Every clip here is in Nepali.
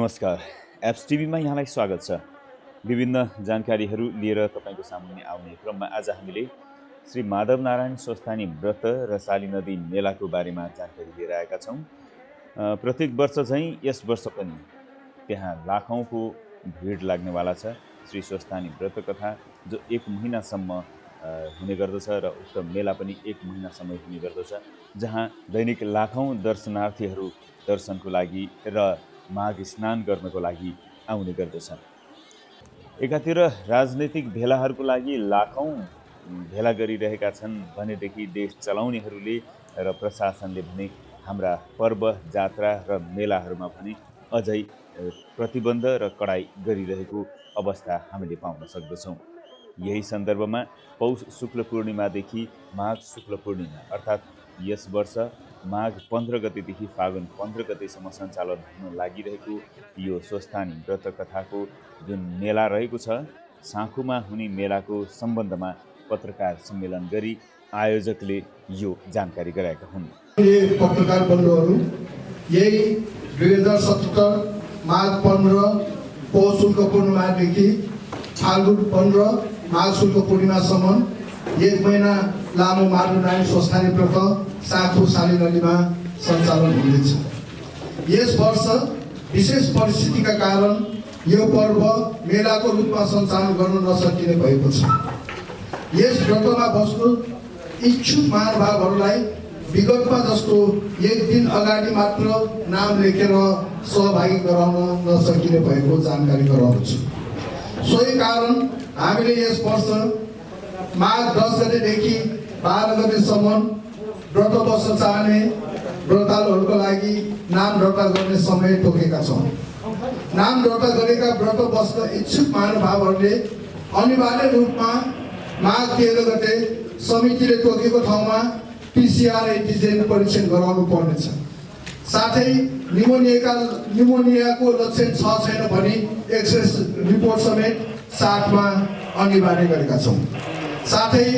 नमस्कार। एप्स टिभीमा यहाँलाई स्वागत छ। विभिन्न जानकारीहरू लिएर तपाईको सामुन्ने आउने क्रममा आज हामीले श्री माधव नारायण स्वस्थानी व्रत र शाली नदी मेलाको बारेमा जानकारी लिएर आएका छौँ। प्रत्येक वर्ष चाहिँ यस वर्ष पनि त्यहाँ लाखौंको भिड लाग्नेवाला छ। श्री स्वस्थानी व्रत कथा जो 1 महिनासम्म हुने गर्दछ र उक्त मेला पनि 1 महिनासम्म हुने गर्दछ, जहाँ दैनिक लाखौं दर्शनार्थीहरू दर्शनको लागि र माघ स्नान गर्नको लागि आउने गर्दछन्। एकातिर राजनैतिक भेलाहरूको लागि लाखौं भेला गरिरहेका छन् भनेदेखि देश चलाउनेहरूले र प्रशासनले भने हाम्रा पर्व जात्रा र मेलाहरूमा पनि अझै प्रतिबन्ध र कडाई गरिरहेको अवस्था हामीले पाउन सक्दछौँ। यही सन्दर्भमा पौष शुक्ल पूर्णिमादेखि माघ शुक्ल पूर्णिमा अर्थात् यस वर्ष माघ 15 गतेदेखि फागुन 15 गतेसम्म सञ्चालन हुन लागिरहेको यो स्वस्थानी व्रत कथाको जुन मेला रहेको छ, साँखुमा हुने मेलाको सम्बन्धमा पत्रकार सम्मेलन गरी आयोजकले यो जानकारी गराएका हुन्। पत्रकार बन्धुहरू, यही 2077 माघ 15 पौष शुक्ल पूर्णिमादेखि फागुन 15 माघ शुक्ल पूर्णिमासम्म 1 महिना लामो माधव नारायण स्वस्थानी व्रत साँखु शाली नदीमा सञ्चालन हुँदैछ। यस वर्ष विशेष परिस्थितिका कारण यो पर्व मेलाको रूपमा सञ्चालन गर्न नसकिने भएको छ। यस व्रतमा बस्नु इच्छुक महानुभावहरूलाई विगतमा जस्तो 1 दिन अगाडि मात्र नाम लेखेर सहभागी गराउन नसकिने भएको जानकारी गराउँछु। सोही कारण हामीले यस वर्ष माघ 10 गतेदेखि 12 गतेसम्म व्रत बस्न चाहने व्रतालुहरूको लागि नाम दर्ता गर्ने समय तोकेका छौँ। नाम दर्ता गरेका व्रत बस्न इच्छुक महानुभावहरूले अनिवार्य रूपमा माघ 13 गते समितिले तोकेको ठाउँमा PCR एन्टिजेन परीक्षण गराउनु पर्नेछ। साथै निमोनियाको लक्षण छ छैन भनी एक्सरे रिपोर्ट समेत साथमा अनिवार्य गरेका छौँ। साथै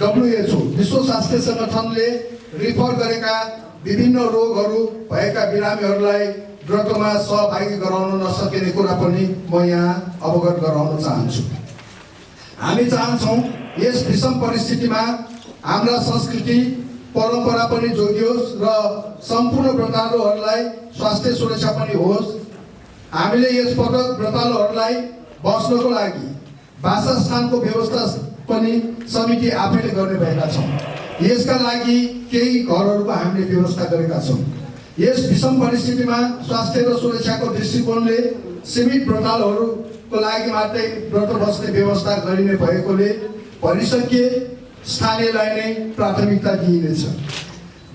WHO विश्व स्वास्थ्य सङ्गठनले रिफर गरेका विभिन्न रोगहरू भएका बिरामीहरूलाई व्रतमा सहभागी गराउन नसकिने कुरा पनि म यहाँ अवगत गराउन चाहन्छु। हामी चाहन्छौँ यस विषम परिस्थितिमा हाम्रा संस्कृति परम्परा पनि जोगियोस् र सम्पूर्ण व्रतालुहरूलाई स्वास्थ्य सुरक्षा पनि होस्। हामीले यस पटक व्रतालुहरूलाई बस्नको लागि वासस्थानको व्यवस्था पनि समिति आफैले गर्ने भएका छौँ। यसका लागि केही घरहरूको हामीले व्यवस्था गरेका छौँ। यस विषम परिस्थितिमा स्वास्थ्य र सुरक्षाको दृष्टिकोणले सीमित व्रतालुहरूको लागि मात्रै व्रत बस्ने व्यवस्था गरिने भएकोले परिसकीय स्थानीयलाई नै प्राथमिकता दिइनेछ।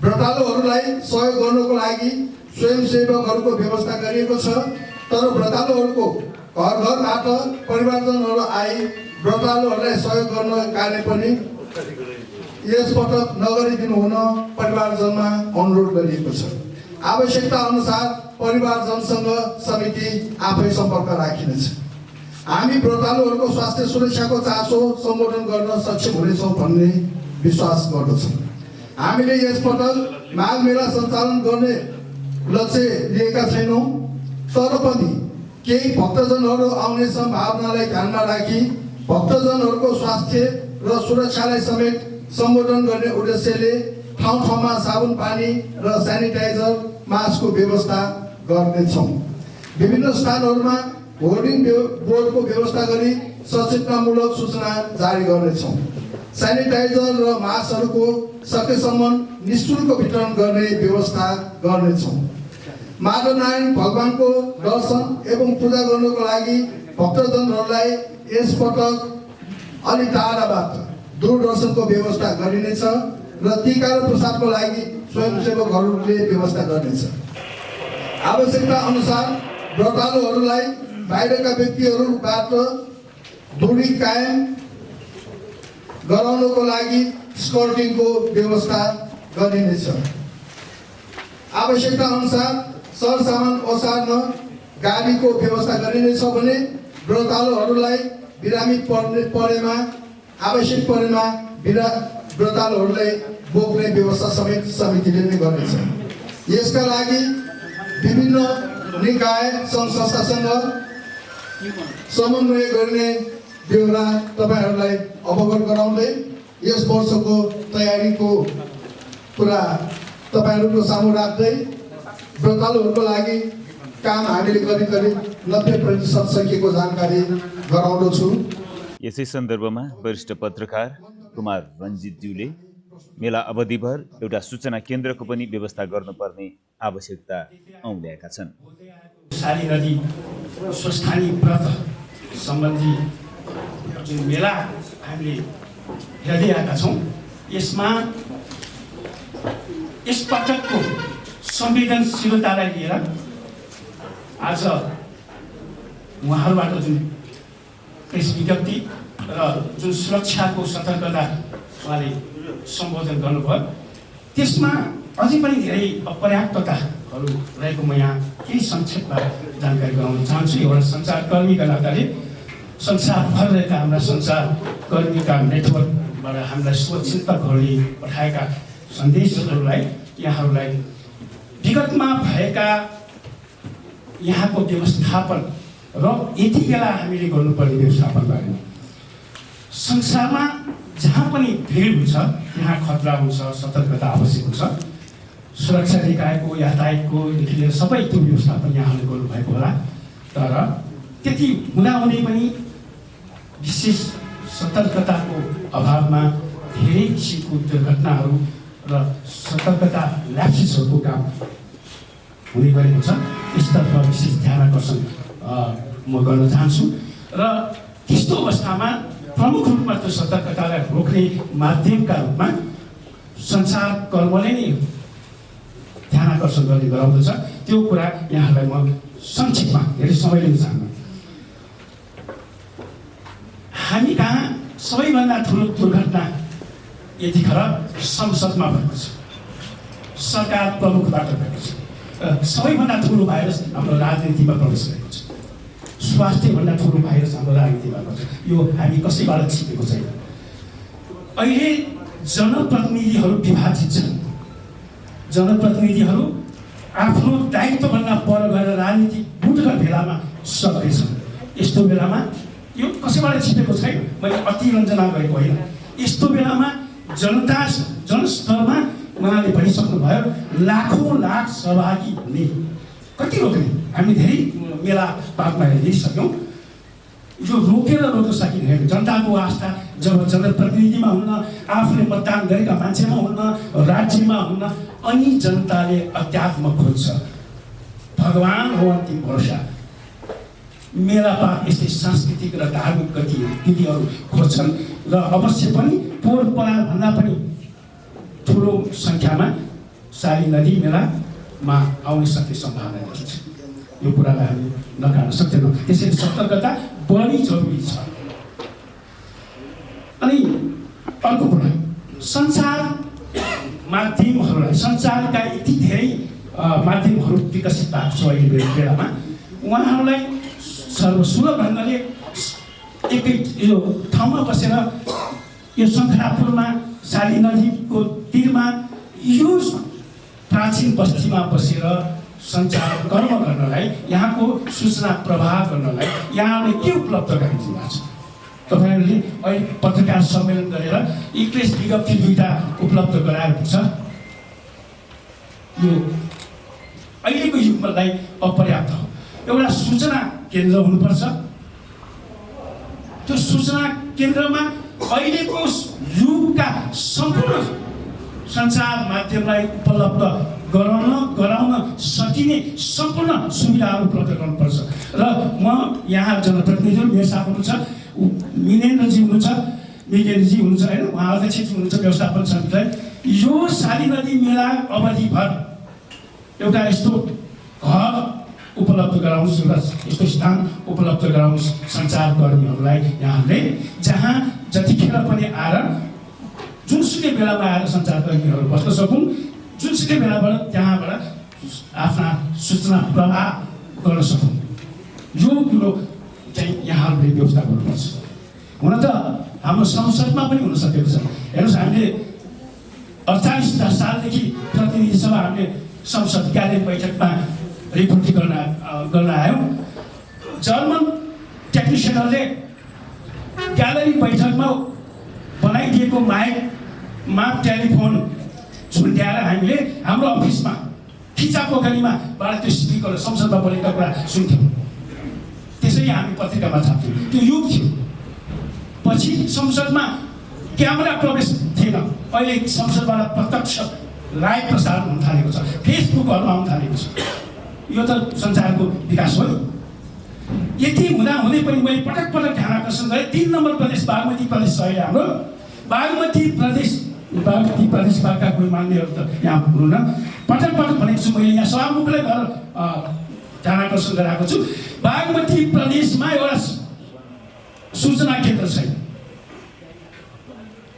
व्रतालुहरूलाई सहयोग गर्नको लागि स्वयंसेवकहरूको व्यवस्था गरिएको छ, तर व्रतालुहरूको घर घरबाट परिवारजनहरू आई व्रतालुहरूलाई सहयोग गर्न कार्य पनि यसपटक नगरिदिनु हुन परिवारजनमा अनुरोध गरिएको छ। आवश्यकता अनुसार परिवारजनसँग समिति आफै सम्पर्क राखिनेछ। हामी व्रतालुहरूको स्वास्थ्य सुरक्षाको चासो सम्बोधन गर्न सक्षम हुनेछौँ भन्ने विश्वास गर्दछौँ। हामीले यसपटक माघ मेला सञ्चालन गर्ने लक्ष्य लिएका छैनौँ, तर पनि केही भक्तजनहरू आउने सम्भावनालाई ध्यानमा राखी भक्तजनहरूको स्वास्थ्य र सुरक्षालाई समेत सम्बोधन गर्ने उद्देश्यले ठाउँ ठाउँमा साबुन पानी र सेनिटाइजर मास्कको व्यवस्था गर्नेछौँ। विभिन्न स्थानहरूमा होर्डिङ बोर्डको व्यवस्था गरी सचेतनामूलक सूचना जारी गर्नेछौँ। सेनिटाइजर र मास्कहरूको सकेसम्म निःशुल्क वितरण गर्ने व्यवस्था गर्नेछौँ। माधव नारायण भगवानको दर्शन एवं पूजा गर्नको लागि भक्तजनहरूलाई यसपटक अलि टाढाबाट दूरदर्शनको व्यवस्था गरिनेछ र टीका र प्रसादको लागि स्वयंसेवकहरूले व्यवस्था गर्नेछ। आवश्यकता अनुसार व्रतालुहरूलाई बाहिरका व्यक्तिहरूबाट दूरी कायम गराउनको लागि स्कर्टिङको व्यवस्था गरिनेछ। आवश्यकता अनुसार सरसामान ओसार्न गाडीको व्यवस्था गरिनेछ भने व्रतालुहरूलाई बिरामी परेमा आवश्यक परेमा व्रतालुहरूलाई बोक्ने व्यवस्था समेत समितिले नै गर्नेछ। यसका लागि विभिन्न निकाय सङ्घ संस्थासँग समन्वय गर्ने बेहोरा तपाईँहरूलाई अवगत गराउँदै यस वर्षको तयारीको कुरा तपाईँहरूको सामु राख्दै व्रतालुहरूको लागि काम हामीले करिब 90% सकिएको जानकारी गराउँदछु। यसै सन्दर्भमा वरिष्ठ पत्रकार कुमार रञ्जितज्यूले मेला अवधिभर एउटा सूचना केन्द्रको पनि व्यवस्था गर्नुपर्ने आवश्यकता औल्याएका छन्। साली नदी स्वस्थानी व्रत सम्बन्धी जुन मेला हामीले हेर्दै आएका छौँ, यसमा यस पटकको संवेदनशीलतालाई लिएर आज उहाँहरूबाट जुन प्रेस विज्ञप्ति र जुन सुरक्षाको सतर्कता उहाँले सम्बोधन गर्नुभयो, त्यसमा अझै पनि धेरै अपर्याप्तताहरू रहेको म यहाँ केही संक्षेपमा जानकारी गराउन चाहन्छु। एउटा सञ्चारकर्मीका नाताले संसारभर रहेका हाम्रा सञ्चारकर्मीका नेटवर्कबाट हामीलाई शुभचिन्तकहरूले पठाएका सन्देशहरूलाई यहाँहरूलाई विगतमा भएका यहाँको व्यवस्थापन र यति बेला हामीले गर्नुपर्ने व्यवस्थापन बारेमा संसारमा जहाँ पनि भिड हुन्छ त्यहाँ खतरा हुन्छ, सतर्कता आवश्यक हुन्छ। सुरक्षा निकायको यातायातकोदेखि लिएर सबै त्यो व्यवस्थापन यहाँहरूले गर्नुभएको होला, तर त्यति हुँदाहुँदै पनि विशेष सतर्कताको अभावमा धेरै किसिमको दुर्घटनाहरू र सतर्कता ल्याप्सेसहरूको काम हुने गरेको छ। यसतर्फ विशेष ध्यान आकर्षण म गर्न चाहन्छु र त्यस्तो अवस्थामा प्रमुख रूपमा त्यो सतर्कतालाई रोक्ने माध्यमका रूपमा सञ्चारकर्मले नै ध्यान आकर्षण गर्ने गराउँदछ। त्यो कुरा यहाँलाई म संक्षेपमा धेरै समय लिन चाहन्न। हामी कहाँ सबैभन्दा ठुलो दुर्घटना यतिखेर संसदमा भएको छ, सरकार प्रमुखबाट भएको छ। सबैभन्दा ठुलो भाइरस हाम्रो राजनीतिमा प्रवेश गरेको छ। स्वास्थ्यभन्दा ठुलो भाइरस हाम्रो राजनीतिमा भएको छ। यो हामी कसैबाट छिपेको छैन। अहिले जनप्रतिनिधिहरू विभाजित छन्। जनप्रतिनिधिहरू आफ्नो दायित्वभन्दा पर गएर राजनीति बुटका भेलामा सक्दैछन्। यस्तो बेलामा यो कसैबाट छिपेको छैन। मैले अतिरञ्जना गरेको होइन। यस्तो बेलामा जनस्तरमा उहाँले भनिसक्नुभयो, लाखौँ लाख सहभागी हुने कति रोक्ने। हामी धेरै मेला पार्कमा हेरिसक्यौँ। यो रोक्न सकिँदैन। जनताको आस्था जब जनप्रतिनिधिमा हुन्न, आफूले मतदान गरेका मान्छेमा हुन्न, राज्यमा हुन्न, अनि जनताले अध्यात्म खोज्छ। भगवान हो अन्तिम भरोसा। मेला पार्क यस्तै सांस्कृतिक र धार्मिक गतिविधिहरू खोज्छन् र अवश्य पनि पोहोर परारभन्दा पनि ठुलो सङ्ख्यामा साली नदी मेलामा आउन सक्ने सम्भावना रहन्छ। यो कुरालाई हामी नकार्न सक्दैनौँ। त्यसैले सतर्कता बढी जरुरी छ। अनि अर्को कुरा, सञ्चार माध्यमहरूलाई, सञ्चारका यति धेरै माध्यमहरू विकसित भएको छ अहिले बेलामा, उहाँहरूलाई सर्वसुलभ ढङ्गले एकै यो ठाउँमा बसेर यो शङ्खलापुरमा साली नदीको तीरमा यो प्राचीन बस्तीमा बसेर सञ्चार कर्म गर्नलाई, यहाँको सूचना प्रवाह गर्नलाई यहाँले के उपलब्ध गराइदिनु भएको छ? तपाईँहरूले अहिले पत्रकार सम्मेलन गरेर यी प्रेस विज्ञप्ति 2टा उपलब्ध गराएको छ। यो अहिलेको युगलाई अपर्याप्त हो। एउटा सूचना केन्द्र हुनुपर्छ। त्यो सूचना केन्द्रमा अहिलेको युगका सम्पूर्ण सञ्चार माध्यमलाई उपलब्ध गराउन सकिने सम्पूर्ण सुविधाहरू उपलब्ध गर्नुपर्छ। र म यहाँ जनप्रतिनिधिहरू मेरो साथ हुनुहुन्छ, मिनेन्द्रजी हुनुहुन्छ, विज्ञानजी हुनुहुन्छ होइन, उहाँ अध्यक्षजी हुनुहुन्छ व्यवस्थापन समितिलाई। यो साली नदी मेला अवधिभर एउटा यस्तो घर उपलब्ध गराउनुहोस्, एउटा यस्तो स्थान उपलब्ध गराउनुहोस् सञ्चारकर्मीहरूलाई यहाँले, जहाँ जतिखेर पनि आएर जुनसुकै बेलामा आएर सञ्चारकर्मीहरू बस्न सकुन्, जुनसुकै बेलाबाट त्यहाँबाट आफ्ना सूचना प्रवाह गर्न सकुन्। यो कुरो चाहिँ यहाँहरूले व्यवस्था गर्नुपर्छ। हुन त हाम्रो संसदमा पनि हुन सकेको छ। हेर्नुहोस्, हामीले 48 सालदेखि प्रतिनिधि सभा हामीले संसद कार्य बैठकमा रिपोर्टिङ गर्न आयौँ। जर्मन टेक्निसियनहरूले ग्यालरी बैठकमा बनाइदिएको माइकमा टेलिफोन झुन्ड्याएर हामीले हाम्रो अफिसमा खिचा पोखरीमा बाट त्यो स्पिकर संसदमा बोलेका कुरा सुन्थ्यौँ। त्यसै हामी पत्रिकामा छाप्थ्यौँ। त्यो युग थियो। पछि संसदमा क्यामेरा प्रवेश थिएन। अहिले संसदबाट प्रत्यक्ष लाइभ प्रसारण हुन थालेको छ, फेसबुकहरूमा आउन थालेको छ। यो त संसारको विकास हो। यति हुँदाहुँदै पनि मैले पटक पटक ध्यान आकर्षण गरेँ। 3 नम्बर प्रदेश बागमती प्रदेश छ अहिले हाम्रो। बागमती प्रदेशका कोही मान्नेहरू त यहाँ हुनुहुन्न। पटक पटक भनेको छु मैले, यहाँ सभामुखलाई गएर ध्यान आकर्षण गराएको छु। बागमती प्रदेशमा एउटा सूचना केन्द्र छैन।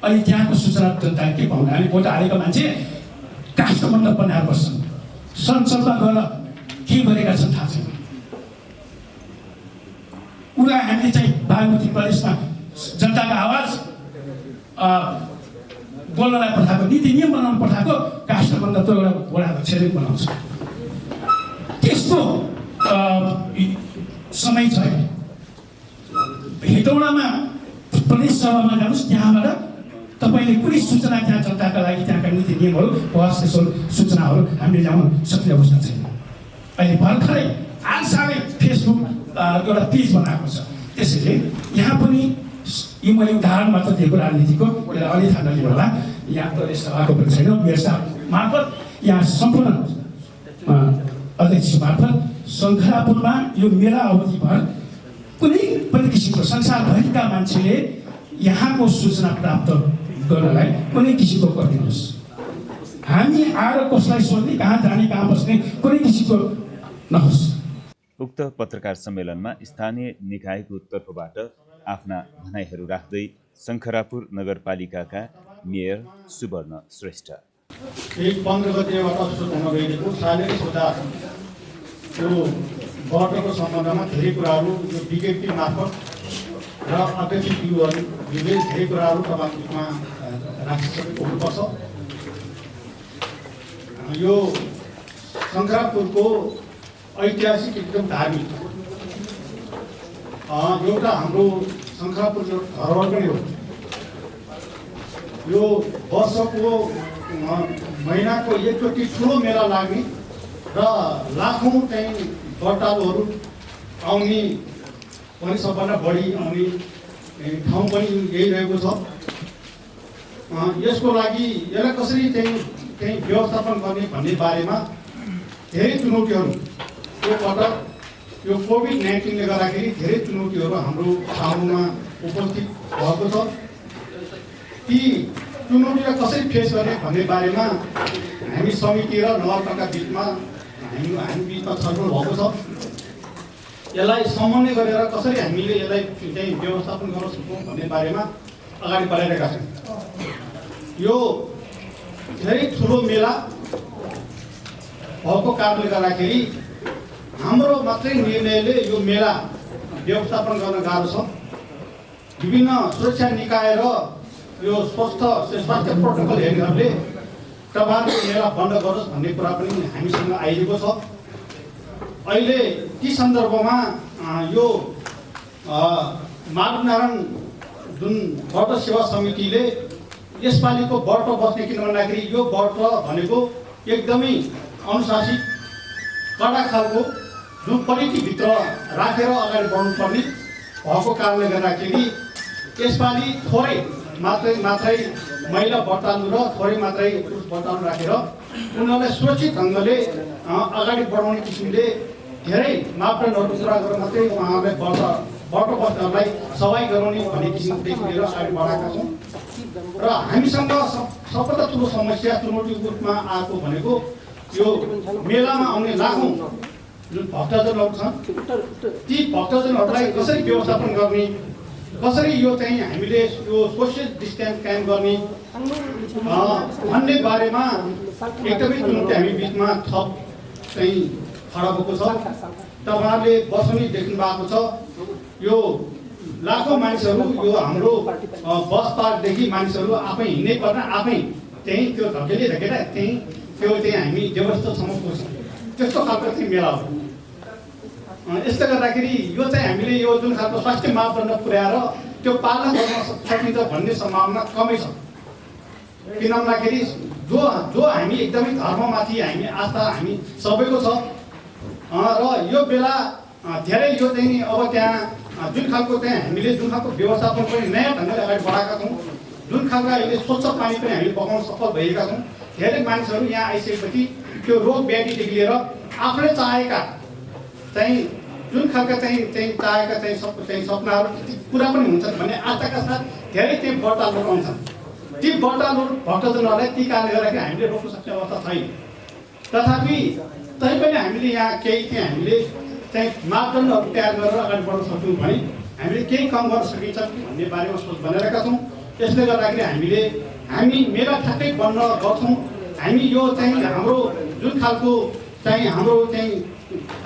अहिले त्यहाँको सूचना जनता के पाउने? हामी भोट हालेको मान्छे काष्ठमण्डप बनाएर बस्छन्, संसदमा गएर के गरेका छन् थाहा छैन। उसलाई हामीले चाहिँ बागमती प्रदेशमा जनताको आवाज बोल्नलाई पठाएको, नीति नियम बनाउन पठाएको काष्ठमण्डप एउटा वडा अध्यक्षले बनाउँछ। त्यस्तो समय छ। हेटौडामा प्रदेश सभामा जानुहोस्, त्यहाँबाट तपाईँले कुनै सूचना त्यहाँ जनताका लागि त्यहाँका नीति नियमहरू व्यवस्था सूचनाहरू हामीले ल्याउन सक्ने अवस्था छैन। अहिले भर्खरै हालसालै फेसबुक एउटा पेज बनाएको छ। त्यसैले यहाँ पनि यो मैले उदाहरण मात्र दिएको राजनीतिको, यसलाई अलि थाहा नलिनु होला। यहाँ प्रदेश सभाको पनि छैन। मेरो साथ मार्फत यहाँ सम्पूर्ण अध्यक्ष मार्फत शङ्खरापुरमा यो मेला अवधिभर कुनै पनि किसिमको संसारभरिका मान्छेले यहाँको सूचना प्राप्त गर्नलाई कुनै किसिमको गरिदिनुहोस्। हामी आएर कसलाई सोध्ने, कहाँ जाने, कहाँ बस्ने, कुनै किसिमको नहोस्। उक्त पत्रकार सम्मेलनमा स्थानीय निकायको तर्फबाट आफ्ना भनाइहरू राख्दै शङ्खरापुर नगरपालिकाका मेयर सुवर्ण श्रेष्ठ 15 गतेबाट सुरु हुन गइरहेको शारीरिक सुधार यो वर्गको सम्बन्धमा धेरै कुराहरू यो विज्ञप्ति मार्फत र अध्यक्षज्यूहरूले धेरै कुराहरू तपाईँको बिचमा राखिसकेको हुनुपर्छ। यो शङ्खरापुरको ऐतिहासिक एकदम धार्मिक एउटा हाम्रो शङ्खरापुरको धरोहर पनि हो। यो वर्षको महिनाको एकचोटि ठुलो मेला लाग्ने र लाखौँ चाहिँ व्रतालुहरू आउने पनि सबभन्दा बढी आउने ठाउँ पनि यही रहेको छ। यसको लागि यसलाई कसरी चाहिँ व्यवस्थापन गर्ने भन्ने बारेमा धेरै चुनौतीहरू यो पटक यो कोभिड-19ले गर्दाखेरि धेरै चुनौतीहरू हाम्रो सामुमा उपस्थित भएको छ। ती चुनौतीलाई कसरी फेस गर्ने भन्ने बारेमा हामी समिति र नगरपालिका बिचमा हामी बिचमा छलफल भएको छ। यसलाई समन्वय गरेर कसरी हामीले यसलाई चाहिँ व्यवस्थापन गर्न सक्छौँ भन्ने बारेमा अगाडि बढाइरहेका छौँ। यो धेरै ठुलो मेला भएको कारणले गर्दाखेरि हाम्रो मात्रै निर्णयले यो मेला व्यवस्थापन गर्न गाह्रो छ। विभिन्न सुरक्षा निकाय र यो स्वास्थ्य प्रोटोकल हेर्नेहरूले प्रभावले मेला बन्द गरोस् भन्ने कुरा पनि हामीसँग आइरहेको छ। अहिले ती सन्दर्भमा यो माधवनारायण जुन व्रत सेवा समितिले यसपालिको व्रत बस्ने, किन भन्दाखेरि यो व्रत भनेको एकदमै अनुशासित कडा खालको जुन परिधिभित्र राखेर अगाडि बढ्नुपर्ने भएको कारणले गर्दाखेरि यसपालि थोरै मात्रै महिला व्रतालु र थोरै मात्रै पुरुष व्रतालु राखेर उनीहरूलाई सुरक्षित ढङ्गले अगाडि बढाउने किसिमले धेरै मापदण्डहरू पुरा गरेर मात्रै उहाँहरूलाई व्रत बस्नलाई सवाई गराउने भन्ने किसिमदेखि लिएर अगाडि बढाएका छौँ। र हामीसँग सबभन्दा ठुलो समस्या चुनौतीको रूपमा आएको भनेको यो मेलामा आउने लाखौँ जुन भक्तजनहरू छन्, ती भक्तजनहरूलाई कसरी व्यवस्थापन गर्ने, कसरी यो चाहिँ हामीले यो सोसियल डिस्टेन्स कायम गर्ने भन्ने बारेमा एकदमै चुनौती हामी बिचमा थप चाहिँ खडा भएको छ। तपाईँहरूले बसनी देख्नु भएको छ। यो लाखौँ मानिसहरू यो हाम्रो बस पार्कदेखि मानिसहरू आफै हिँड्नै पर्ने, आफै त्यहीँ त्यो धकेटा त्यहीँ त्यो चाहिँ हामी व्यवस्थासम्म पुग्छौँ। त्यस्तो खालको चाहिँ मेला हो। यसले गर्दाखेरि यो चाहिँ हामीले यो जुन खालको स्वास्थ्य मापदण्ड पुर्याएर त्यो पालन गर्न सकिन्छ भन्ने सम्भावना कमै छ। किन भन्दाखेरि जो हामी एकदमै धर्ममाथि हामी आस्था हामी सबैको छ र यो बेला धेरै यो चाहिँ अब त्यहाँ जुन खालको चाहिँ हामीले जुन खालको व्यवस्थापन पनि नयाँ ढङ्गले अगाडि बढाएका छौँ, जुन खालको अहिले स्वच्छ पानी पनि हामीले पकाउन सफल भएका छौँ। धेरै मानिसहरू यहाँ आइसकेपछि त्यो रोग व्याधिदेखि लिएर आफूले चाहेका चाहिँ जुन खालका चाहेका सपनाहरू पुरा पनि हुन्छन् भन्ने आशाका साथ धेरै चाहिँ व्रतालुहरू आउँछन्। ती व्रतालुहरू भक्तजनहरूलाई ती कारणले गर्दाखेरि हामीले रोक्न सक्ने अवस्था छैन। तथापि तैपनि हामीले यहाँ केही चाहिँ हामीले चाहिँ मापदण्डहरू तयार गरेर अगाडि बढ्न सक्यौँ भने हामीले केही कम गर्न सकिन्छ भन्ने बारेमा सोच बनाइरहेका छौँ। त्यसले गर्दाखेरि हामी मेला ठ्याक्कै बन्न गर्छौँ। हामी यो चाहिँ हाम्रो जुन खालको चाहिँ हाम्रो चाहिँ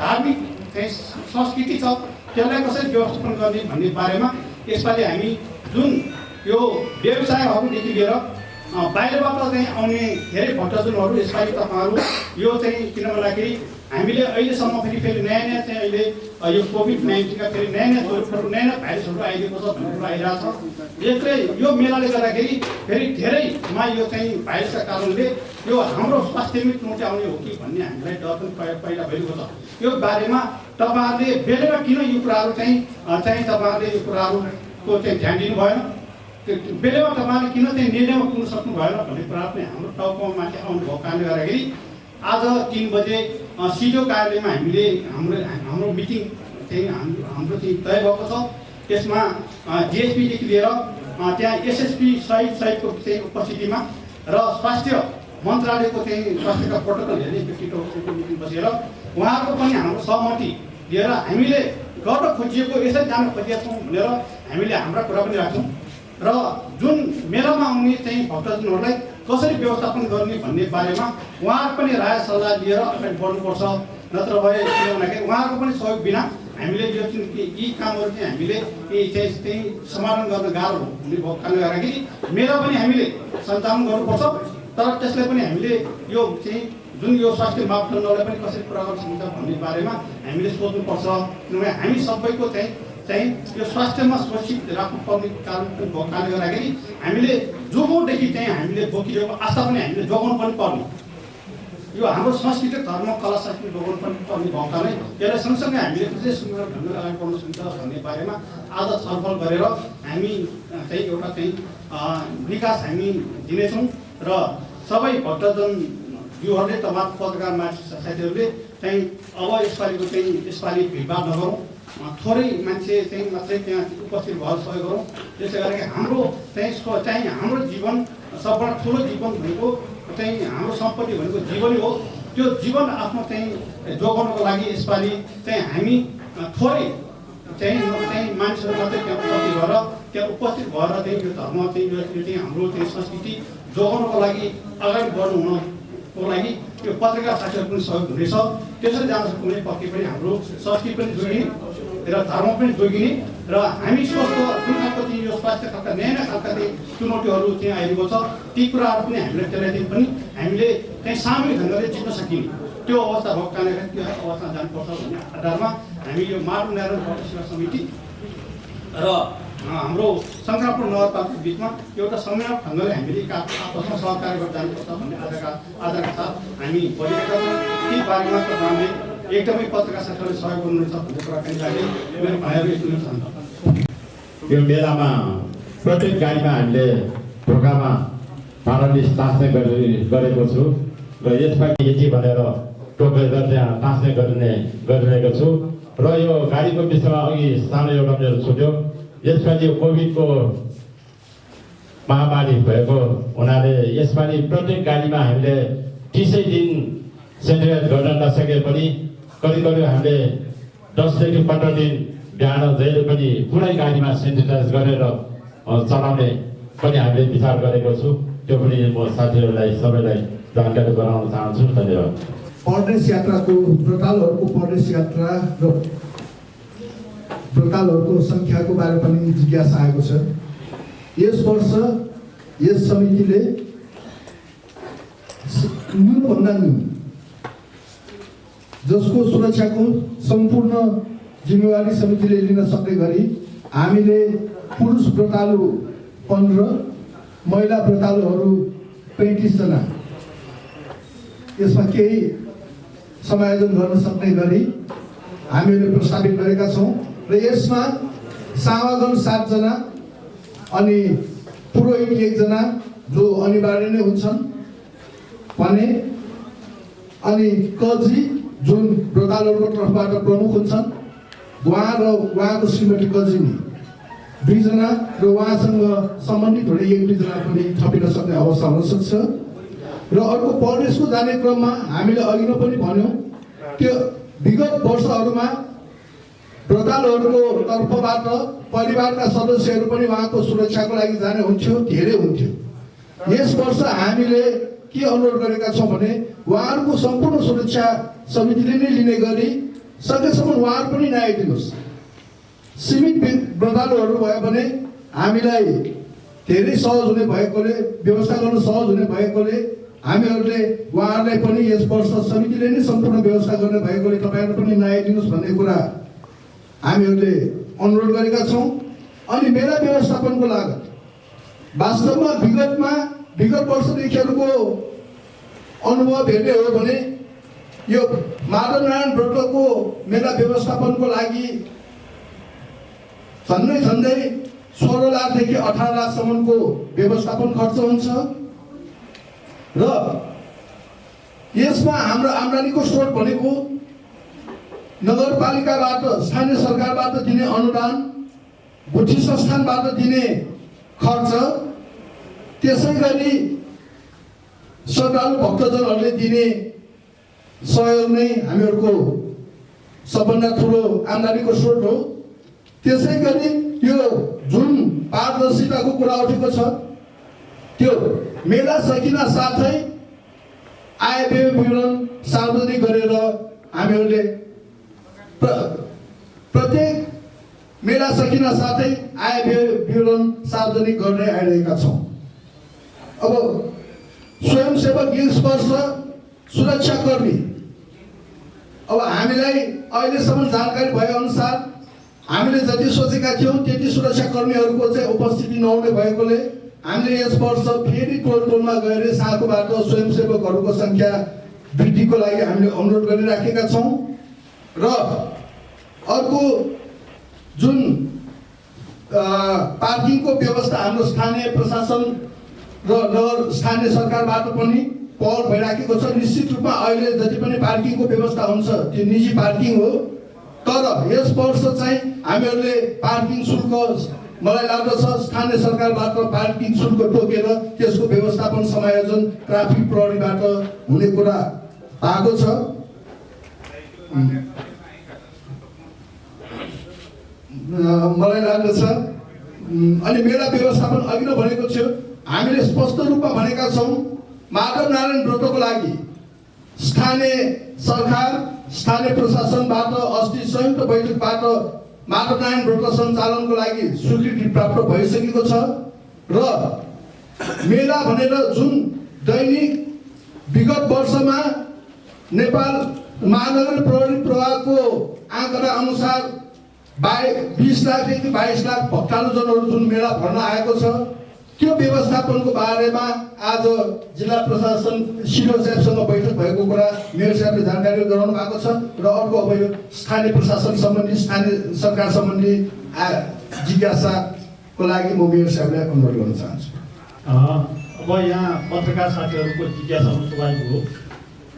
धार्मिक चाहिँ संस्कृति छ त्यसलाई कसरी व्यवस्थापन गर्ने भन्ने बारेमा यसपालि हामी जुन यो व्यवसायहरूदेखि लिएर बाहिरबाट चाहिँ आउने धेरै भक्तजनहरू यसपालि तपाईँहरू यो चाहिँ किन भन्दाखेरि हामीले अहिलेसम्म फेरि नयाँ चाहिँ अहिले यो कोभिड-19 का फेरि नयाँ स्वरूपहरू नयाँ भाइरसहरू आइदिएको छ भन्ने कुरा आइरहेको छ। यसले यो मेलाले गर्दाखेरि फेरि धेरैमा यो चाहिँ भाइरसका कारणले यो हाम्रो स्वास्थ्यमै चुनौती आउने हो कि भन्ने हामीलाई डर पनि पहिला भइरहेको छ। यो बारेमा तपाईँहरूले बेलैमा किन यो कुराहरू चाहिँ तपाईँहरूले यो कुराहरूको चाहिँ ध्यान दिनु भएन, बेलैमा तपाईँहरूले किन चाहिँ निर्णयमा पुग्न सक्नु भएन भन्ने कुरा पनि हाम्रो टाउकोमा माथि आउनुभएको कारणले गर्दाखेरि आज 3 बजे सिडिओ कार्यालयमा हामीले हाम्रो मिटिङ चाहिँ हाम्रो चाहिँ तय भएको छ। त्यसमा डिएसपीदेखि लिएर त्यहाँ एसएसपी सहितको चाहिँ उपस्थितिमा र स्वास्थ्य मन्त्रालयको चाहिँ स्वास्थ्यका प्रोटोकल हेर्ने व्यक्तित्वको मिटिङ बसेर उहाँहरूको पनि हाम्रो सहमति लिएर हामीले गर्न खोजिएको यसरी जान खोजिएका छौँ भनेर हामीले हाम्रा कुरा पनि राख्छौँ र जुन मेलामा आउने चाहिँ भक्तजनहरूलाई कसरी व्यवस्थापन गर्ने भन्ने बारेमा उहाँहरू पनि राय सल्लाह लिएर अगाडि बढ्नुपर्छ। नत्र भए के भन्दाखेरि उहाँहरूको पनि सहयोग बिना हामीले यो जुन यी कामहरू चाहिँ हामीले चाहिँ समाधान गर्न गाह्रो हुने भएको कारणले गर्दाखेरि मेला पनि हामीले सञ्चालन गर्नुपर्छ। तर त्यसलाई पनि हामीले यो चाहिँ जुन यो स्वास्थ्य मापदण्डलाई पनि कसरी पुरा गर्न सकिन्छ भन्ने बारेमा हामीले सोच्नुपर्छ। किनभने हामी सबैको चाहिँ यो स्वास्थ्यमा सुरक्षित राख्नुपर्ने कारण भएको कारणले गर्दाखेरि हामीले जोगौँदेखि चाहिँ हामीले बोकिरहेको आस्था पनि हामीले जोगाउनु पनि पर्ने, यो हाम्रो संस्कृति धर्म कला संस्कृति जोगाउनु पनि पर्ने भएको कारणले यसलाई सँगसँगै हामीले कसरी सुन्दर ढङ्गले अगाडि बढ्न सकिन्छ भन्ने बारेमा आज छलफल गरेर हामी चाहिँ एउटा चाहिँ विकास हामी दिनेछौँ र सबै भक्तजनज्यूहरूले तपाईँ पत्रकार साथीहरूले चाहिँ अब यसपालि भिडभाड नगरौँ, थोरै मान्छे चाहिँ मात्रै त्यहाँ उपस्थित भएर सहयोग गरौँ। त्यसले गर्दाखेरि हाम्रो चाहिँ हाम्रो जीवन सबभन्दा ठुलो जीवन भनेको चाहिँ हाम्रो सम्पत्ति भनेको जीवनै हो। त्यो जीवन आफ्नो चाहिँ जोगाउनको लागि यसपालि चाहिँ हामी थोरै चाहिँ मानिसहरू मात्रै त्यहाँ उपस्थित भएर चाहिँ यो धर्म चाहिँ यो चाहिँ हाम्रो चाहिँ संस्कृति जोगाउनको लागि अगाडि बढ्नु हुनको लागि यो पत्रकार साथीहरू पनि सहयोग हुनेछ। त्यसरी जान सक्ने पक्कै पनि हाम्रो संस्कृति पनि जोगिने र धर्म पनि जोगिने र हामी स्वस्थ जुन खालको चाहिँ यो स्वास्थ्य खालका नयाँ खालका चाहिँ चुनौतीहरू चाहिँ आइरहेको छ ती कुराहरू पनि हामीले त्यसलाई पनि हामीले चाहिँ सामूहिक ढङ्गले जित्न सकिने त्यो अवस्था भएको कारणले त्यो अवस्थामा जानुपर्छ भन्ने आधारमा हामी यो माधव नारायण भक्त सेवा समिति र हाम्रो शङ्करापुर नगरपालिका बिचमा एउटा समन्वय ढङ्गले हामीले आपसमा सहकार्य गर्दै जानुपर्छ भन्ने आधारका साथ हामी बढिरहेका छौँ। ती बारेमा तपाईँले एकदमै पत्रकार साथीहरूले सहयोग गर्नुहुन्छ भन्ने कुराकानी लागि मेरो भाइहरू सुन्न चाहन्छु। यो मेलामा प्रत्येक गाडीमा हामीले ढोकामा पाराले टाँस्ने गरेको छु र यसपालि यति भनेर टोकेर त्यहाँ टाँस्ने गरिरहेको छु र यो गाडीको विषयमा अघि सानो एउटा मेरो छुट्यो। यसपालि कोभिडको महामारी भएको हुनाले यसपालि प्रत्येक गाडीमा हामीले 30 दिन सेनिटाइज गर्न नसके पनि करिब हामीले 10देखि 15 दिन बिहान जहिले पनि पुरै गाडीमा सेनिटाइज गरेर चलाउने पनि हामीले विचार गरेको छु। त्यो पनि म साथीहरूलाई सबैलाई जानकारी गराउन चाहन्छु। धन्यवाद। परदेश यात्राको व्रतालुहरूको परदेश यात्रा र व्रतालुहरूको सङ्ख्याको बारे पनि जिज्ञासा आएको छ। यस वर्ष यस समितिले न्यूनभन्दा न्यून जसको सुरक्षाको सम्पूर्ण जिम्मेवारी समितिले लिन सक्ने गरी हामीले पुरुष व्रतालु 15, महिला व्रतालुहरू 35 जना यसमा केही समायोजन गर्न सक्ने गरी हामीले प्रस्तावित गरेका छौँ र यसमा सामागम 7 जना अनि पुरोहित 1 जना जो अनिवार्य नै हुन्छन् भने अनि कजी जुन व्रतालुहरूको तर्फबाट प्रमुख हुन्छन् उहाँ र उहाँको श्रीमती कजिनी 2 जना र उहाँसँग सम्बन्धित हुने 1-2 जना पनि थपिन सक्ने अवस्था हुन सक्छ। र अर्को परदेशको जाने क्रममा हामीले अघि नै पनि भन्यौँ त्यो विगत वर्षहरूमा व्रतालुहरूको तर्फबाट परिवारका सदस्यहरू पनि उहाँको सुरक्षाको लागि जाने हुन्थ्यो, धेरै हुन्थ्यो। यस वर्ष हामीले के अनुरोध गरेका छौँ भने उहाँहरूको सम्पूर्ण सुरक्षा समितिले नै लिने गरी सकेसम्म उहाँहरू पनि नआइदिनुहोस्। सीमित व्रतालुहरू भयो भने हामीलाई धेरै सहज हुने भएकोले, व्यवस्था गर्न सहज हुने भएकोले हामीहरूले उहाँहरूलाई पनि यस वर्ष समितिले नै सम्पूर्ण व्यवस्था गर्ने भएकोले तपाईँहरू पनि नआइदिनुहोस् भन्ने कुरा हामीहरूले अनुरोध गरेका छौँ। अनि मेला व्यवस्थापनको लागत वास्तवमा विगत वर्षदेखिहरूको अनुभव हेर्ने हो भने यो माधव नारायण व्रतको मेला व्यवस्थापनको लागि झन्डै 16 लाखदेखि 18 लाखसम्मको व्यवस्थापन खर्च हुन्छ र यसमा हाम्रो आम्दानीको स्रोत भनेको नगरपालिकाबाट, स्थानीय सरकारबाट दिने अनुदान, गुठी संस्थानबाट दिने खर्च, त्यसै गरी श्रद्धालु भक्तजनहरूले दिने सहयोग नै हामीहरूको सबभन्दा ठुलो आम्दानीको स्रोत हो। त्यसै गरी यो जुन पारदर्शिताको कुरा उठेको छ त्यो मेला सकिन साथै आय व्यय विवरण सार्वजनिक गरेर हामीहरूले प्रत्येक मेला सकिन साथै आय व्यय विवरण सार्वजनिक गर्दै आइरहेका छौँ। अब स्वयंसेवक यस वर्ष सुरक्षाकर्मी, अब हामीलाई अहिलेसम्म जानकारी भए अनुसार हामीले जति सोचेका थियौँ त्यति सुरक्षाकर्मीहरूको चाहिँ उपस्थिति नहुने भएकोले हामीले यस वर्ष फेरि टोलमा गएर साथबाट स्वयंसेवकहरूको सङ्ख्या वृद्धिको लागि हामीले अनुरोध गरिराखेका छौँ। र अर्को जुन पार्किङको व्यवस्था हाम्रो स्थानीय प्रशासन र नगर स्थानीय सरकारबाट पनि पहल भइराखेको छ। निश्चित रूपमा अहिले जति पनि पार्किङको व्यवस्था हुन्छ त्यो निजी पार्किङ हो, तर यस वर्ष चाहिँ हामीहरूले पार्किङ शुल्क मलाई लाग्दछ स्थानीय सरकारबाट पार्किङ शुल्क तोकेर त्यसको व्यवस्थापन समायोजन ट्राफिक प्रहरीबाट हुने कुरा भएको छ। मलाई लाग्दछ अनि मेला व्यवस्थापन अघि नै भनेको थियो, हामीले स्पष्ट रूपमा भनेका छौँ माधव नारायण व्रतको लागि स्थानीय सरकार, स्थानीय प्रशासनबाट अस्ति संयुक्त बैठकबाट माधव नारायण व्रत सञ्चालनको लागि स्वीकृति प्राप्त भइसकेको छ र मेला भनेर जुन दैनिक विगत वर्षमा नेपाल महानगर प्रहरी प्रभागको आँकडा अनुसार 20 लाखदेखि 22 लाख भक्तालुजनहरू जुन मेला भर्न आएको छ त्यो व्यवस्थापनको बारेमा आज जिल्ला प्रशासन सिडिओ साहेबसँग बैठक भएको कुरा मेयर साहबले जानकारी गराउनु भएको छ। र अर्को अब यो स्थानीय प्रशासन सम्बन्धी, स्थानीय सरकार सम्बन्धी जिज्ञासाको लागि म मेयर साहबलाई अनुरोध गर्न चाहन्छु। अब यहाँ पत्रकार साथीहरूको जिज्ञासा स्वाभाविक हो।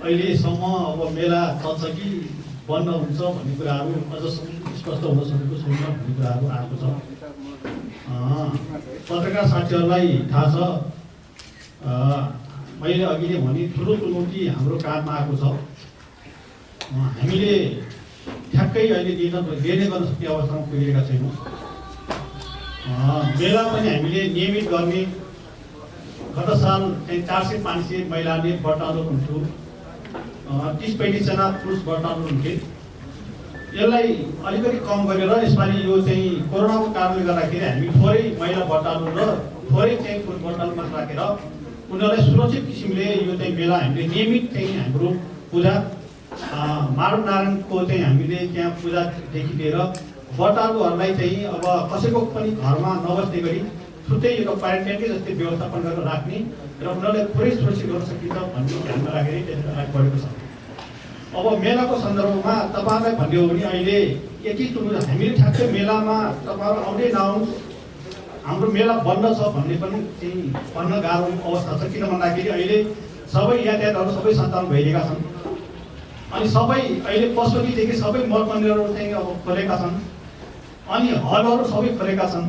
अहिलेसम्म अब मेला चल्छ कि बन्द हुन्छ भन्ने कुराहरू अझसम्म स्पष्ट हुन सकेको छैन भन्ने कुराहरू आएको छ। पत्रकार साथीहरूलाई थाहा छ, मैले अघि नै भने ठुलो चुनौती हाम्रो काममा आएको छ। हामीले ठ्याक्कै अहिले दिने गर्न सक्ने अवस्थामा पुगेका छैनौँ। मेला पनि हामीले नियमित गर्ने, गत साल चाहिँ 400-500 महिलाले व्रतालु हुन्थ्यो, 30-35 जना पुरुष व्रतालु हुन्थे। यसलाई अलिकति कम गरेर यसपालि यो चाहिँ कोरोनाको कारणले गर्दाखेरि हामी थोरै महिला व्रतालु र थोरै चाहिँ पुरुष व्रतालु मात्र राखेर उनीहरूलाई सुरक्षित किसिमले यो चाहिँ मेला हामीले नियमित चाहिँ हाम्रो पूजा माधव नारायणको चाहिँ हामीले त्यहाँ पूजादेखि लिएर व्रतालुहरूलाई चाहिँ अब कसैको पनि घरमा नबस्ने गरी छुट्टै एउटा क्वारेन्टाइनकै जस्तै व्यवस्थापन गरेर राख्ने र उनीहरूलाई पुरै सुरक्षित गर्न सकिन्छ भन्ने ध्यानमा राखेर त्यसलाई अगाडि बढेको छ। अब मेलाको सन्दर्भमा तपाईँहरूलाई भन्यो भने अहिले यति ठुलो हामीले ठ्याक्कै मेलामा तपाईँहरू आउँदै नआउनुहोस् हाम्रो मेला बन्द छ भन्ने पनि चाहिँ भन्न गाह्रो अवस्था छ। किन भन्दाखेरि अहिले सबै यातायातहरू सबै सञ्चालन भइरहेका छन् अनि सबै अहिले पसलीदेखि सबै मल मन्दिरहरू चाहिँ अब खोलेका छन् अनि हलहरू सबै खोलेका छन्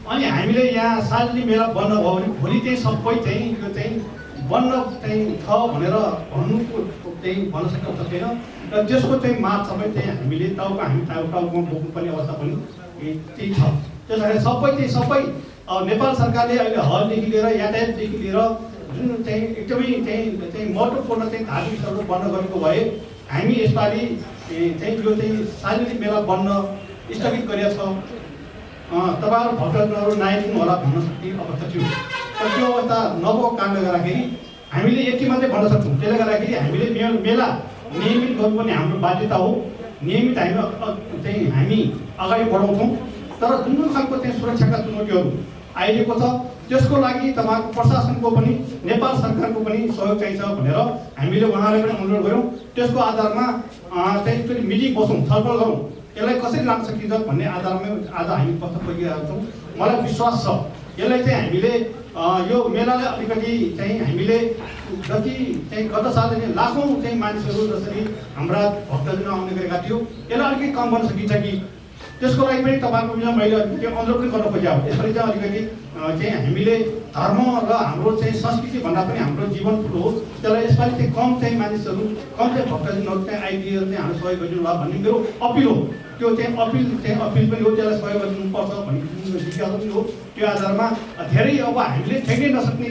अनि हामीले यहाँ सार्वजनिक मेला बन्द भयो भने भोलि चाहिँ सबै चाहिँ यो चाहिँ बन्द चाहिँ छ भनेर भन्न सक्दैन र त्यसको चाहिँ माग सबै चाहिँ हामीले टाउकोमा बोक्नुपर्ने अवस्था पनि त्यही छ। त्यस कारण सबै नेपाल सरकारले अहिले हलदेखि लिएर यातायातदेखि लिएर जुन चाहिँ एकदमै चाहिँ महत्त्वपूर्ण चाहिँ धार्मिक स्थलहरू बन्द गरेको भए हामी यसपालि चाहिँ यो चाहिँ सार्वजनिक मेला बन्द स्थगित गरेका छौँ। तपाईँहरू भक्तजनहरू नआइदिनु होला भन्न सक्ने अवस्था थियो तर त्यो अवस्था नभएको कारणले गर्दाखेरि हामीले यति मात्रै भन्न सक्छौँ। त्यसले गर्दाखेरि हामीले मेला नियमित गर्नुपर्ने हाम्रो बाध्यता हो। नियमित हामी अगाडि बढाउँछौँ तर जुन खालको चाहिँ सुरक्षाका चुनौतीहरू आइरहेको छ त्यसको लागि तपाईँको प्रशासनको पनि नेपाल सरकारको पनि सहयोग चाहिन्छ भनेर हामीले उहाँलाई पनि अनुरोध गऱ्यौँ। त्यसको आधारमा चाहिँ एकचोटि मिटिङ बसौँ, छलफल गरौँ, यसलाई कसरी लान सकिन्छ भन्ने आधारमा आज हामी पत्ता खोजिरहेका छौँ। मलाई विश्वास छ यसलाई चाहिँ हामीले यो मेलालाई अलिकति चाहिँ हामीले जति चाहिँ गत साल लाखौँ चाहिँ मानिसहरू जसरी हाम्रा भक्तजन आउने गरेका थियो यसलाई अलिकति कम गर्न सकिन्छ कि त्यसको लागि पनि तपाईँहरूको मैले अलिकति अनुरोध पनि गर्न खोजेको। यसरी चाहिँ अलिकति चाहिँ हामीले धर्म र हाम्रो चाहिँ संस्कृति भन्दा पनि हाम्रो जीवन ठुलो हो। त्यसलाई यसपालि चाहिँ कम चाहिँ मानिसहरू कम चाहिँ भक्तजनहरू चाहिँ आइदिएर चाहिँ हाम्रो सहयोग गरिदिनु होला भन्ने मेरो अपिल हो। त्यो चाहिँ अपिल पनि हो, त्यसलाई सहयोग गरिदिनुपर्छ भन्ने जिज्ञासा पनि हो। त्यो आधारमा धेरै अब हामीले ठेक्नै नसक्ने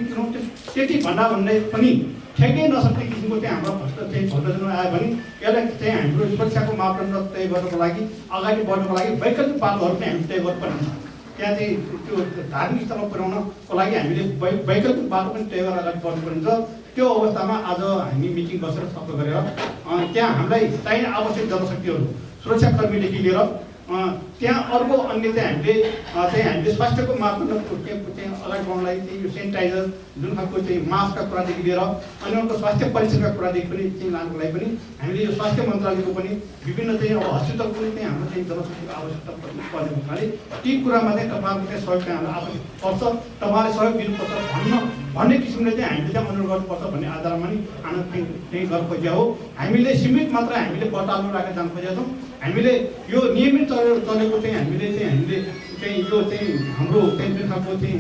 त्यति भन्दा पनि ठेक्नै नसक्ने किसिमको चाहिँ हाम्रो भक्तजन आयो भने यसलाई चाहिँ हाम्रो सुरक्षाको मापदण्ड तय गर्नको लागि अगाडि बढ्नको लागि वैकल्पिक बाटोहरू पनि हामी तय गर्नुपर्ने हुन्छ। त्यहाँ चाहिँ त्यो धार्मिक स्थलमा पुर्याउनको लागि हामीले वैकल्पिक बाटो पनि तय गरेर अगाडि बढ्नुपर्ने हुन्छ। त्यो अवस्थामा आज हामी मिटिङ बसेर सफल गरेर त्यहाँ हामीलाई चाहिने आवश्यक जनशक्तिहरू सुरक्षाकर्मीदेखि लिएर त्यहाँ अर्को अन्य चाहिँ हामीले स्वास्थ्यको मापदण्ड चाहिँ अगाडि बढ्नलाई चाहिँ यो सेनिटाइजर जुन खालको चाहिँ मास्कका कुरादेखि लिएर अनि अर्को स्वास्थ्य परीक्षणका कुरादेखि पनि चाहिँ लानुको लागि पनि हामीले यो स्वास्थ्य मन्त्रालयको पनि विभिन्न चाहिँ अब हस्पिटल पनि चाहिँ हाम्रो चाहिँ जनशक्तिको आवश्यकता पर्ने हुनाले ती कुरामा चाहिँ तपाईँहरूको चाहिँ सहयोग चाहिँ हामीलाई आवश्यक पर्छ, तपाईँले सहयोग दिनुपर्छ भन्ने किसिमले चाहिँ हामीले चाहिँ अनुरोध गर्नुपर्छ भन्ने आधारमा नि चाहिँ गर्न खोजेको हो। हामीले सीमित मात्र हामीले बटाल्नु राखेर जान खोजेका छौँ। हामीले यो नियमित चलेको चाहिँ हामीले यो चाहिँ हाम्रो चाहिँ जुन खालको चाहिँ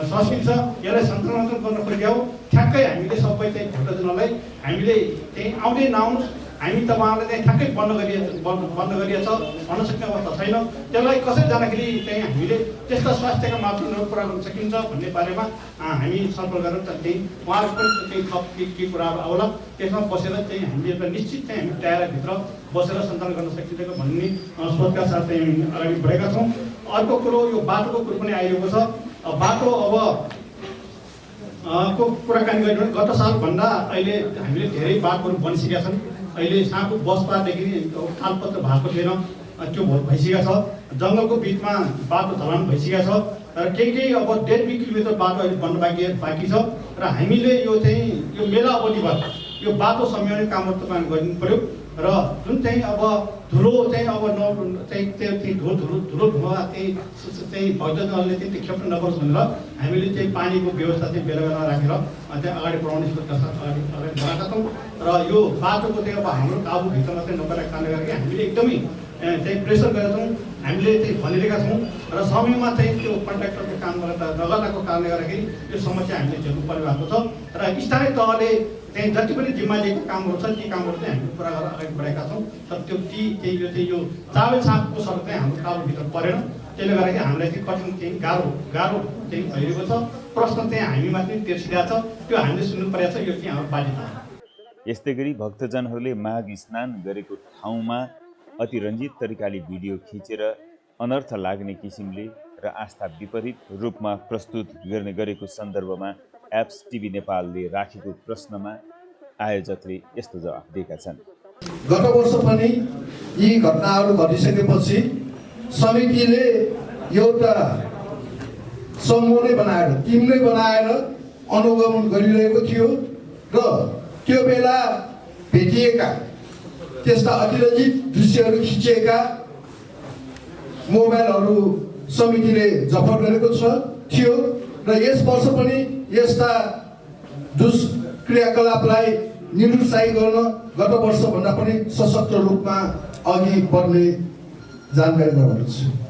संस्कृति छ यसलाई सञ्चालन गर्न खोजेको हो। ठ्याक्कै हामीले सबै चाहिँ भक्तजनलाई हामीले चाहिँ आउँदै नआउनुहोस्, हामी तपाईँहरूलाई चाहिँ ठ्याक्कै बन्द गरिएछ भन्न सक्ने अवस्था छैन। त्यसलाई कसरी जाँदाखेरि चाहिँ हामीले त्यस्ता स्वास्थ्यका मापदण्डहरू पुरा गर्न सकिन्छ भन्ने बारेमा हामी छलफल गरेर चाहिँ उहाँहरूको पनि चाहिँ थप के कुराहरू आउला त्यसमा बसेर चाहिँ हामीले एउटा निश्चित चाहिँ हामी दायराभित्र बसेर सञ्चालन गर्न सकिन्छ भन्ने सोचका साथ चाहिँ हामी अगाडि बढेका छौँ। अर्को कुरो यो बाटोको कुरो पनि आइरहेको छ। बाटो अब को कुराकानी गर्नु गत सालभन्दा अहिले हामीले धेरै बाटोहरू बनिसकेका छन्। अहिले साँको बसपादेखि कालपत्र भएको थिएन, त्यो भइसकेको छ। जङ्गलको बिचमा बाटो ढलान भइसकेको छ र केही अब 1.5 किलोमिटर बाटो अहिले बन्न बाँकी छ र हामीले यो चाहिँ यो मेला अवधिभर यो बाटो सम्याउने कामहरू तपाईँ गरिदिनु पऱ्यो र जुन चाहिँ अब धुलो चाहिँ अब धुलो धुवा चाहिँ भक्तजनहरूले चाहिँ खेप्न नपरोस् भनेर हामीले चाहिँ पानीको व्यवस्था चाहिँ बेला बेला राखेर चाहिँ अगाडि बढाउने सोचका साथ अगाडि बढाएका छौँ र यो बाटोको चाहिँ अब हाम्रो काबुभित्र मात्रै नपरेको कारणले गर्दा हामीले एकदमै चाहिँ प्रेसर गरेका छौँ। हामीले चाहिँ भनिरहेका छौँ र समयमा चाहिँ त्यो कन्ट्राक्टरको काम नगर्दाको कारणले गर्दाखेरि यो समस्या हामीले झेल्नु परिरहेको छ र स्थानीय तहले चाहिँ जति पनि जिम्मा लिएको कामहरू छ ती कामहरू चाहिँ हामीले पुरा गरेर अगाडि बढाएका छौँ। तर त्यो यो चावल साँपको सडक चाहिँ हाम्रो काबुभित्र परेन। त्यसले गर्दाखेरि हामीलाई चाहिँ कठिन चाहिँ गाह्रो चाहिँ भइरहेको छ। प्रश्न चाहिँ हामीमा चाहिँ तेर्सिरहेको छ, त्यो हामीले सुन्नु परेको छ। यो चाहिँ हाम्रो बाध्यता हो। यस्तै गरी भक्तजनहरूले माघ स्नान गरेको ठाउँमा अति रञ्जित तरिकाले भिडियो खिचेर अनर्थ लाग्ने किसिमले र आस्था विपरीत रूपमा प्रस्तुत गर्ने गरेको सन्दर्भमा एप्स टिभी नेपालले राखेको प्रश्नमा आयोजकले यस्तो जवाफ दिएका छन्। गत वर्ष पनि यी घटनाहरू घटिसकेपछि समितिले एउटा समूह नै बनाएर टिम नै बनाएर अनुगमन गरिरहेको थियो र त्यो बेला भेटिएका त्यस्ता अतिरञ्जित दृश्यहरू खिचिएका मोबाइलहरू समितिले जफत गरेको थियो र यस वर्ष पनि यस्ता दुष्क्रियाकलापलाई निरुत्साही गर्न गत वर्षभन्दा पनि सशक्त रूपमा अघि बढ्ने जानकारी गराउँछु।